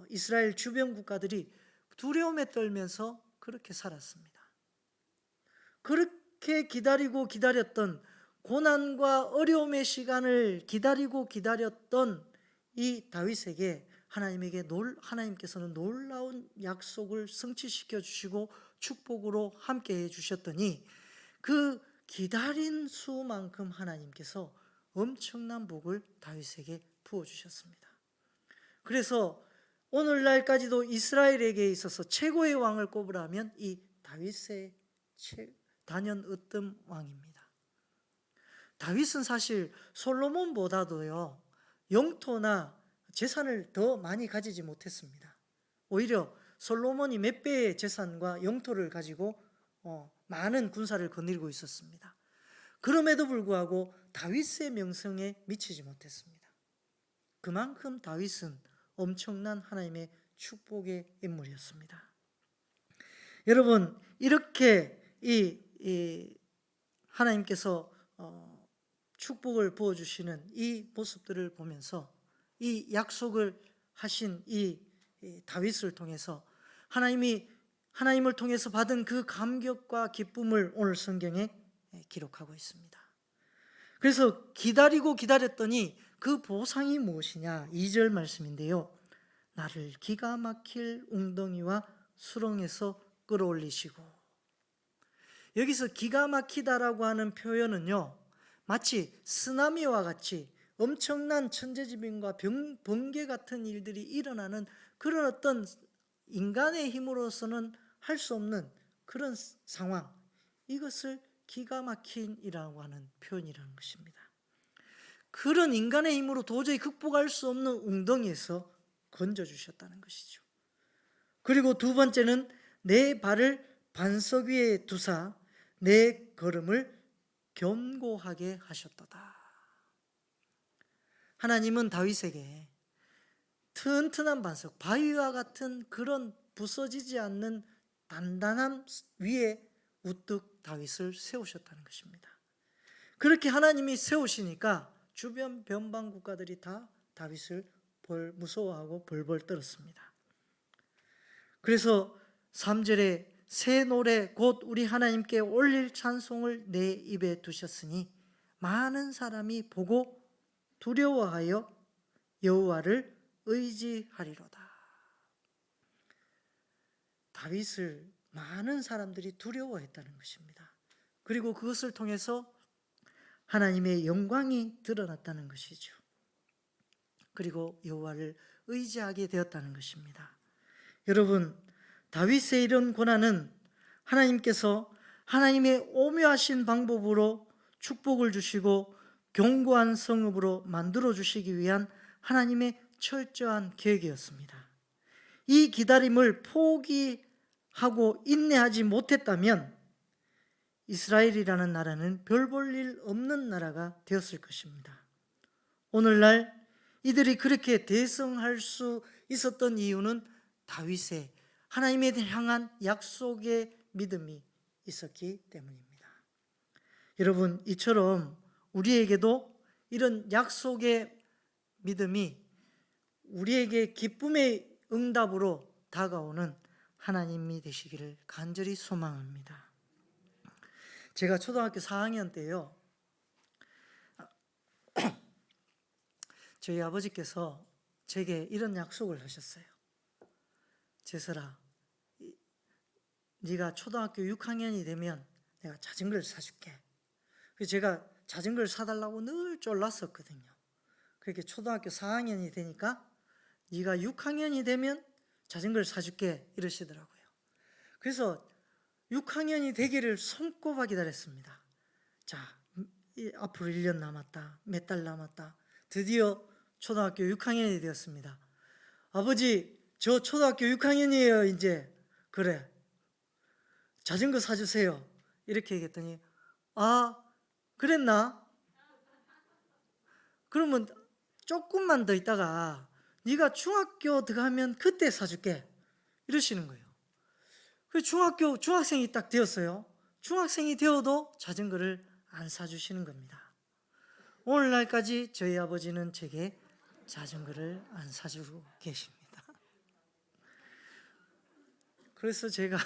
이스라엘 주변 국가들이 두려움에 떨면서 그렇게 살았습니다. 그렇게 기다리고 기다렸던 고난과 어려움의 시간을 기다리고 기다렸던 이 다윗에게 하나님께서는 놀라운 약속을 성취시켜 주시고 축복으로 함께 해 주셨더니 그 기다린 수만큼 하나님께서 엄청난 복을 다윗에게 부어 주셨습니다. 그래서 오늘날까지도 이스라엘에게 있어서 최고의 왕을 꼽으라면 이 다윗의 단연 으뜸 왕입니다. 다윗은 사실 솔로몬보다도요 영토나 재산을 더 많이 가지지 못했습니다. 오히려 솔로몬이 몇 배의 재산과 영토를 가지고 많은 군사를 거느리고 있었습니다. 그럼에도 불구하고 다윗의 명성에 미치지 못했습니다. 그만큼 다윗은 엄청난 하나님의 축복의 인물이었습니다. 여러분, 이렇게 이 하나님께서 축복을 부어주시는 이 모습들을 보면서 이 약속을 하신 이 다윗을 통해서 하나님을 통해서 받은 그 감격과 기쁨을 오늘 성경에 기록하고 있습니다. 그래서 기다리고 기다렸더니 그 보상이 무엇이냐? 2절 말씀인데요. 나를 기가 막힐 웅덩이와 수렁에서 끌어올리시고. 여기서 기가 막히다라고 하는 표현은요, 마치 쓰나미와 같이 엄청난 천재지변과 번개 같은 일들이 일어나는 그런 어떤 인간의 힘으로서는 할 수 없는 그런 상황, 이것을 기가 막힌이라고 하는 표현이라는 것입니다. 그런 인간의 힘으로 도저히 극복할 수 없는 웅덩이에서 건져주셨다는 것이죠. 그리고 두 번째는 내 발을 반석 위에 두사 내 걸음을 견고하게 하셨도다. 하나님은 다윗에게 튼튼한 반석, 바위와 같은 그런 부서지지 않는 단단함 위에 우뚝 다윗을 세우셨다는 것입니다. 그렇게 하나님이 세우시니까 주변 변방 국가들이 다 다윗을 무서워하고 벌벌 떨었습니다. 그래서 3절에 새 노래 곧 우리 하나님께 올릴 찬송을 내 입에 두셨으니 많은 사람이 보고 두려워하여 여호와를 의지하리로다. 다윗을 많은 사람들이 두려워했다는 것입니다. 그리고 그것을 통해서 하나님의 영광이 드러났다는 것이죠. 그리고 여호와를 의지하게 되었다는 것입니다. 여러분, 다윗의 이런 고난은 하나님께서 하나님의 오묘하신 방법으로 축복을 주시고 견고한 성읍으로 만들어 주시기 위한 하나님의 철저한 계획이었습니다. 이 기다림을 포기하고 인내하지 못했다면 이스라엘이라는 나라는 별 볼 일 없는 나라가 되었을 것입니다. 오늘날 이들이 그렇게 대성할 수 있었던 이유는 다윗의 하나님에 향한 약속의 믿음이 있었기 때문입니다. 여러분, 이처럼 우리에게도 이런 약속의 믿음이 우리에게 기쁨의 응답으로 다가오는 하나님이 되시기를 간절히 소망합니다. 제가 초등학교 4학년 때요, 저희 아버지께서 제게 이런 약속을 하셨어요. 제설아, 네가 초등학교 6학년이 되면 내가 자전거를 사줄게. 그래서 제가 자전거를 사달라고 늘 졸랐었거든요. 그렇게 초등학교 4학년이 되니까 네가 6학년이 되면 자전거를 사줄게 이러시더라고요. 그래서 6학년이 되기를 손꼽아 기다렸습니다. 자, 앞으로 1년 남았다, 몇 달 남았다. 드디어 초등학교 6학년이 되었습니다. 아버지, 저 초등학교 6학년이에요 이제. 그래, 자전거 사주세요. 이렇게 얘기했더니 아, 그랬나? 그러면 조금만 더 있다가 네가 중학교 들어가면 그때 사줄게 이러시는 거예요. 그 중학생이 딱 되었어요. 중학생이 되어도 자전거를 안 사주시는 겁니다. 오늘날까지 저희 아버지는 제게 자전거를 안 사주고 계십니다. 그래서 제가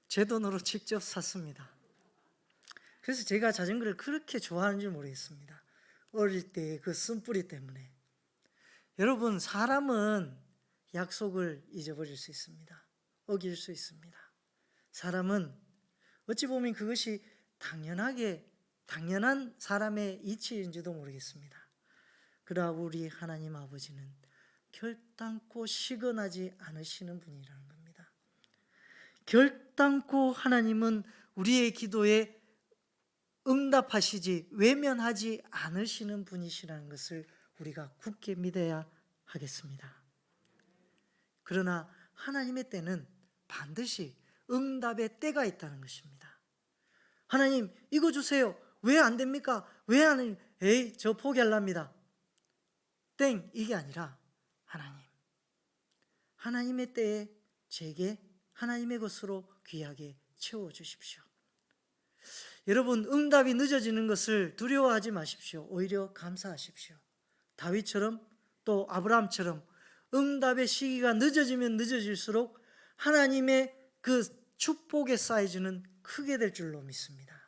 제 돈으로 직접 샀습니다. 그래서 제가 자전거를 그렇게 좋아하는지 모르겠습니다. 어릴 때 그 쓴뿌리 때문에. 여러분, 사람은 약속을 잊어버릴 수 있습니다. 어길 수 있습니다. 사람은 어찌 보면 그것이 당연한 사람의 이치인지도 모르겠습니다. 그러나 우리 하나님 아버지는 결단코 시건하지 않으시는 분이라는 겁니다. 결단코 하나님은 우리의 기도에 응답하시지 외면하지 않으시는 분이시라는 것을 우리가 굳게 믿어야 하겠습니다. 그러나 하나님의 때는 반드시 응답의 때가 있다는 것입니다. 하나님, 이거 주세요. 왜 안 됩니까? 왜 안 해요? 에이, 저 포기할랍니다. 땡, 이게 아니라 하나님의 때에 제게 하나님의 것으로 귀하게 채워주십시오. 여러분, 응답이 늦어지는 것을 두려워하지 마십시오. 오히려 감사하십시오. 다윗처럼 또 아브라함처럼 응답의 시기가 늦어지면 늦어질수록 하나님의 그 축복의 사이즈는 크게 될 줄로 믿습니다.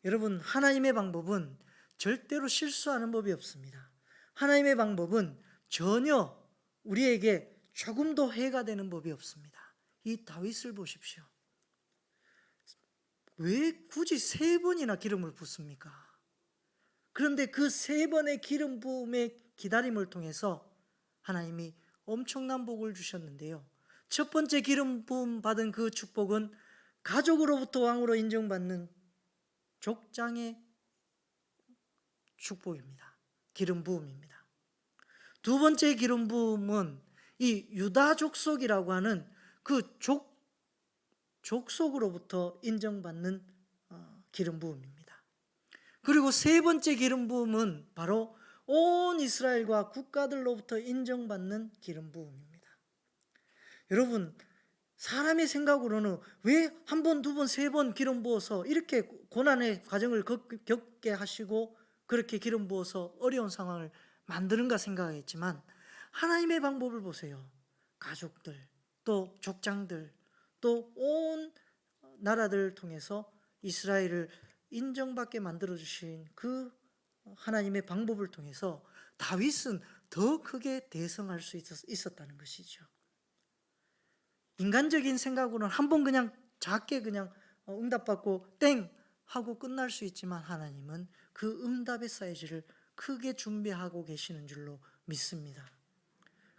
여러분, 하나님의 방법은 절대로 실수하는 법이 없습니다. 하나님의 방법은 전혀 우리에게 조금도 해가 되는 법이 없습니다. 이 다윗을 보십시오. 왜 굳이 3번이나 기름을 붓습니까? 그런데 그 3번의 기름 부음의 기다림을 통해서 하나님이 엄청난 복을 주셨는데요. 첫 번째 기름 부음 받은 그 축복은 가족으로부터 왕으로 인정받는 족장의 축복입니다. 기름 부음입니다. 두 번째 기름 부음은 이 유다 족속이라고 하는 그 족속으로부터 인정받는 기름 부음입니다. 그리고 세 번째 기름 부음은 바로 온 이스라엘과 국가들로부터 인정받는 기름 부음입니다. 여러분, 사람의 생각으로는 왜 한 번, 두 번, 세 번 기름 부어서 이렇게 고난의 과정을 겪게 하시고 그렇게 기름 부어서 어려운 상황을 만드는가 생각했지만 하나님의 방법을 보세요. 가족들, 또 족장들, 또 온 나라들을 통해서 이스라엘을 인정받게 만들어주신 그 하나님의 방법을 통해서 다윗은 더 크게 대성할 수 있었다는 것이죠. 인간적인 생각으로는 한 번 그냥 작게 그냥 응답받고 땡 하고 끝날 수 있지만 하나님은 그 응답의 사이즈를 크게 준비하고 계시는 줄로 믿습니다.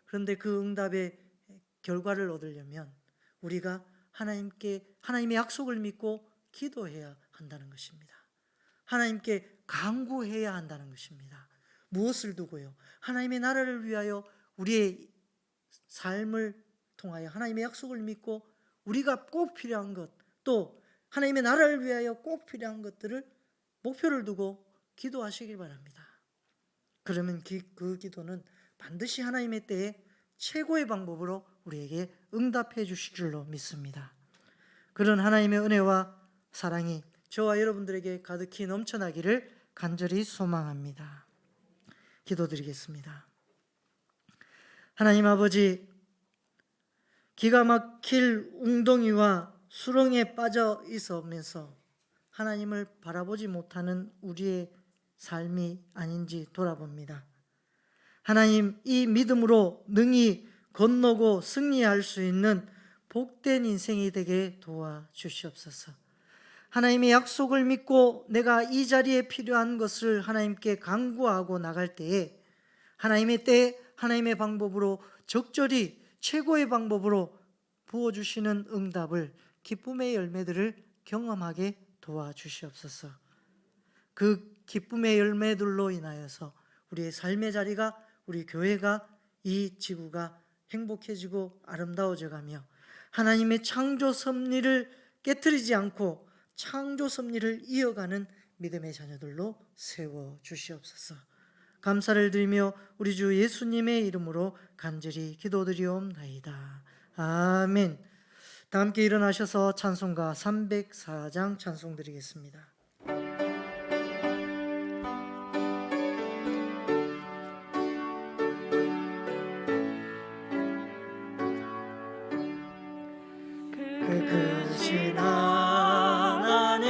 그런데 그 응답의 결과를 얻으려면 우리가 하나님의 약속을 믿고 기도해야 한다는 것입니다. 하나님께 간구해야 한다는 것입니다. 무엇을 두고요? 하나님의 나라를 위하여 우리의 삶을 통하여 하나님의 약속을 믿고 우리가 꼭 필요한 것, 또 하나님의 나라를 위하여 꼭 필요한 것들을 목표를 두고 기도하시길 바랍니다. 그러면 그 기도는 반드시 하나님의 때에 최고의 방법으로 우리에게 응답해 주실 줄로 믿습니다. 그런 하나님의 은혜와 사랑이 저와 여러분들에게 가득히 넘쳐나기를 간절히 소망합니다. 기도드리겠습니다. 하나님 아버지, 기가 막힐 웅덩이와 수렁에 빠져 있으면서 하나님을 바라보지 못하는 우리의 삶이 아닌지 돌아봅니다. 하나님, 이 믿음으로 능히 건너고 승리할 수 있는 복된 인생이 되게 도와주시옵소서. 하나님의 약속을 믿고 내가 이 자리에 필요한 것을 하나님께 간구하고 나갈 때에 하나님의 때에 하나님의 방법으로 적절히 최고의 방법으로 부어주시는 응답을, 기쁨의 열매들을 경험하게 도와주시옵소서. 그 기쁨의 열매들로 인하여서 우리의 삶의 자리가, 우리 교회가, 이 지구가 행복해지고 아름다워져 가며 하나님의 창조 섭리를 깨트리지 않고 창조 섭리를 이어가는 믿음의 자녀들로 세워주시옵소서. 감사를 드리며 우리 주 예수님의 이름으로 간절히 기도드리옵나이다. 아멘. 다 함께 일어나셔서 찬송가 304장 찬송 드리겠습니다. 크신 하나님의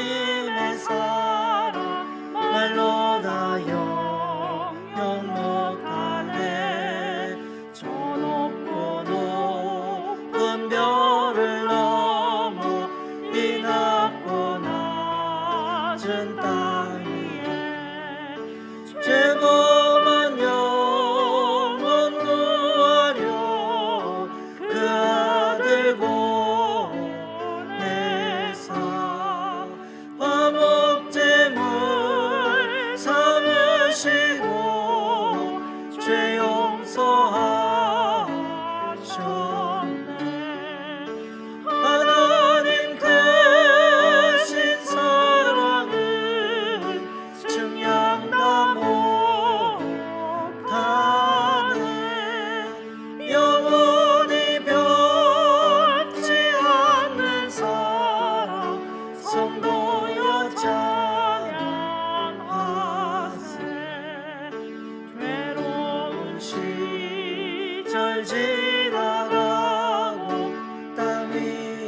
사랑 말로 다 영영 못하네. 저 높고 높은 별을 넘어 이 낮고 낮은 땅 위에 죄범한 영혼 구하려 그 아들 보내사 화목제물 삼으시고 죄 용서하셨네. 하나님 크신 사랑은 증량다 못하네. 영원히 변치 않는 사랑 성도여 찬양하세. 괴로운 시절 지나가고 땅 위에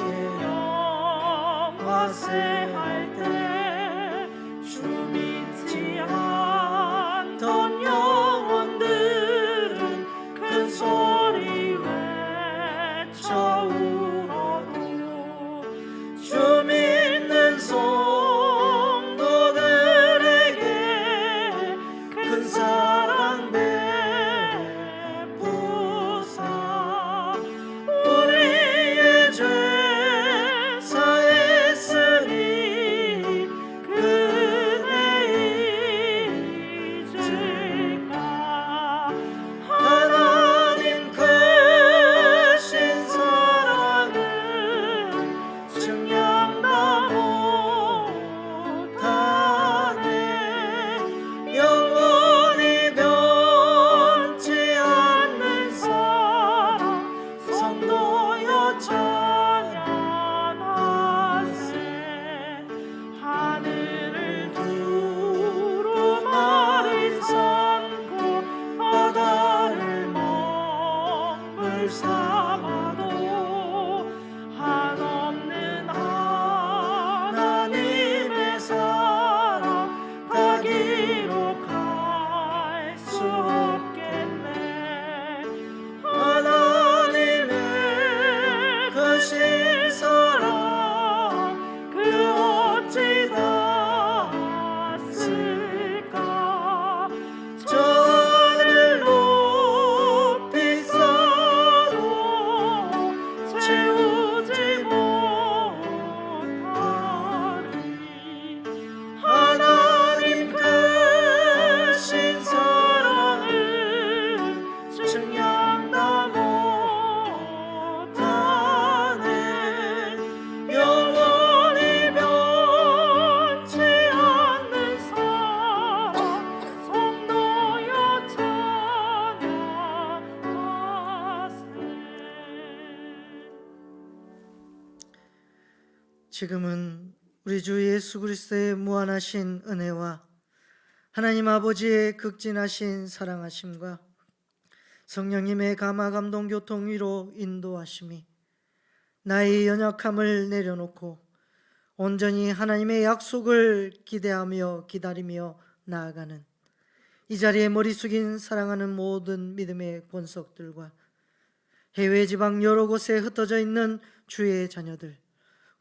영화세할 때 주 믿지 않던 영혼들은 큰 소리 외쳐 울어도 주 믿는 성도들에게 큰 사랑 베푸사 우리의 죄 사했으니 그 은혜 잊을까. 하나님 크신 사랑은 증량다 못하네. 영원히 변치 않는 사랑 성도여 찬양하세. 하늘을 두루마리 삼고 바다를 먹물 삼아도 한없는 하나님의 사랑 다 기록할 수 없겠네. 하나님의 크신 사랑 그 어찌 닿았을까. 저 하늘 높이 쌓아도 채우지 못하리. 하나님 크신 사랑은 증량다 못하네. 영원히 변치 않는 사랑 성도여 찬양하세. 지금은 우리 주 예수 그리스도의 무한하신 은혜와 하나님 아버지의 극진하신 사랑하심과 성령님의 감화 감동 교통 위로 인도하심이 나의 연약함을 내려놓고 온전히 하나님의 약속을 기대하며 기다리며 나아가는 이 자리에 머리 숙인 사랑하는 모든 믿음의 권속들과 해외 지방 여러 곳에 흩어져 있는 주의 자녀들,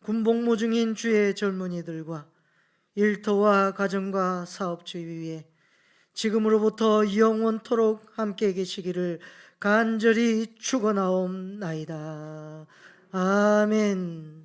군복무 중인 주의 젊은이들과 일터와 가정과 사업 주위에 지금으로부터 영원토록 함께 계시기를 간절히 축원하옵나이다. 아멘.